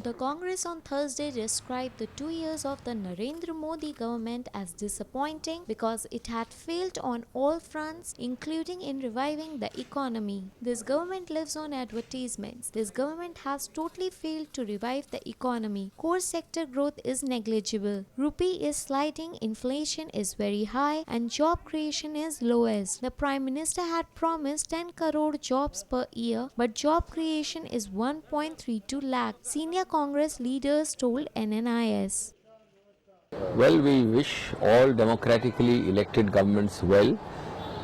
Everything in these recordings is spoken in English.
The Congress on Thursday described the 2 years of the Narendra Modi government as disappointing because it had failed on all fronts, including in reviving the economy. This government lives on advertisements. This government has totally failed to revive the economy. Core sector growth is negligible. Rupee is sliding, inflation is very high, and job creation is lowest. The Prime Minister had promised 10 crore jobs per year, but job creation is 1.32 lakh. Senior Congress leaders told NNIS. Well, we wish all democratically elected governments well.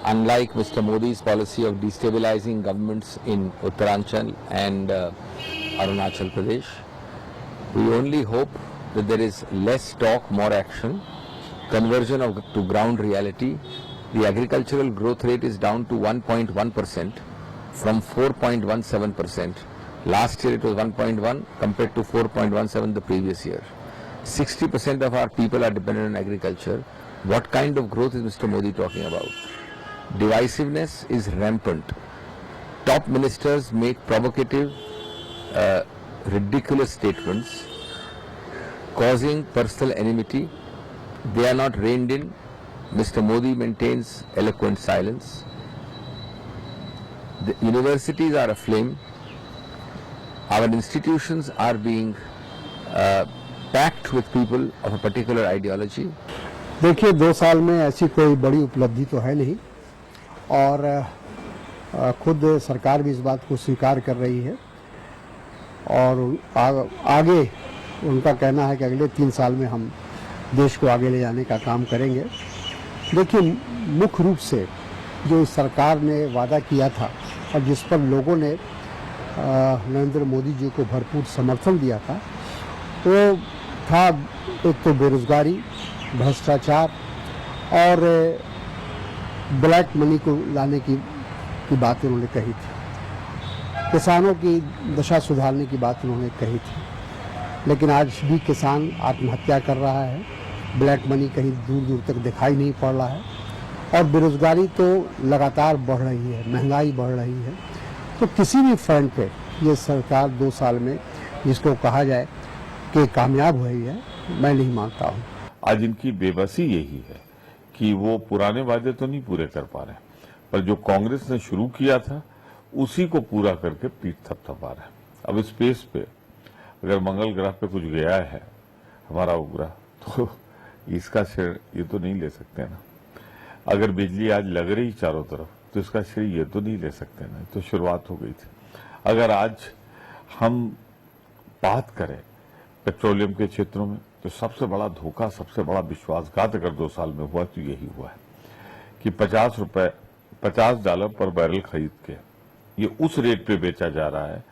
Unlike Mr. Modi's policy of destabilizing governments in Uttaranchal and Arunachal Pradesh, we only hope that there is less talk, more action, conversion to ground reality. The agricultural growth rate is down to 1.1% from 4.17%. Last year it was 1.1 compared to 4.17 the previous year. 60% of our people are dependent on agriculture. What kind of growth is Mr. Modi talking about? Divisiveness is rampant. Top ministers make provocative, ridiculous statements, causing personal enmity. They are not reined in. Mr. Modi maintains eloquent silence. The universities are aflame. Our institutions are being packed with people of a particular ideology. देखिए 2 साल में ऐसी कोई बड़ी उपलब्धि तो है नहीं और खुद सरकार भी इस बात को स्वीकार कर रही है और आगे उनका कहना है कि अगले 3 साल में हम देश को आगे ले जाने का काम करेंगे। देखिए मुख्य रूप से जो इस सरकार ने वादा किया था और जिस पर लोगों ने नरेंद्र मोदी जी को भरपूर समर्थन दिया था वो था एक तो बेरोजगारी, भ्रष्टाचार और ब्लैक मनी को लाने की बात उन्होंने कही थी। किसानों की दशा सुधारने की बात उन्होंने कही थी, लेकिन आज भी किसान आत्महत्या कर रहा है, ब्लैक मनी कहीं दूर दूर तक दिखाई नहीं पड़ रहा है और बेरोजगारी तो लगातार बढ़ रही है, महंगाई बढ़ रही है। तो किसी भी फ्रंट पे ये सरकार 2 साल में जिसको कहा जाए कि कामयाब हुई है, मैं नहीं मानता हूँ। आज इनकी बेबसी यही है कि वो पुराने वादे तो नहीं पूरे कर पा रहे, पर जो कांग्रेस ने शुरू किया था उसी को पूरा करके पीठ थपथपा रहे हैं। अब स्पेस पे अगर मंगल ग्रह पे कुछ गया है हमारा उपग्रह, तो इसका श्रेय ये तो नहीं ले सकते ना। अगर बिजली आज लग रही चारों तरफ तो इसका श्रेय ये तो नहीं ले सकते ना। तो शुरुआत हो गई थी। अगर आज हम बात करें पेट्रोलियम के क्षेत्रों में तो सबसे बड़ा धोखा, सबसे बड़ा विश्वासघात अगर 2 साल में हुआ तो यही हुआ है कि $50 पर बैरल खरीद के ये उस रेट पे बेचा जा रहा है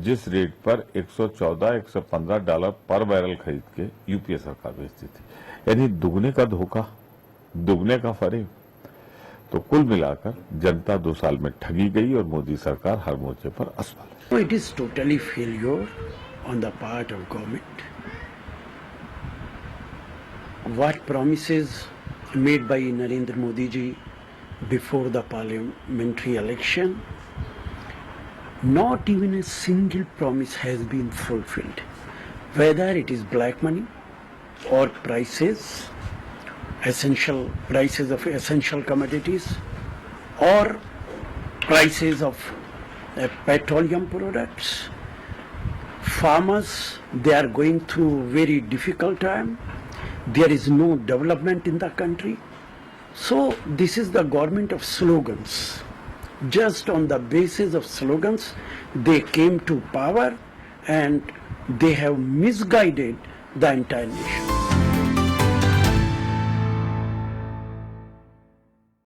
जिस रेट पर $114-115 पर बैरल खरीद के यूपीए सरकार बेचती थी। यानी दुगने का धोखा, दुगने का फरेब। तो कुल मिलाकर जनता 2 साल में ठगी गई और मोदी सरकार हर मोर्चे पर असफल है। It is totally failure on the part of government. What promises made by Narendra Modi ji before the parliamentary election, not even a single promise has been fulfilled. Whether it is black money or prices of essential commodities or prices of petroleum products. Farmers, they are going through very difficult time. There is no development in the country. So this is the government of slogans. Just on the basis of slogans, they came to power and they have misguided the entire nation.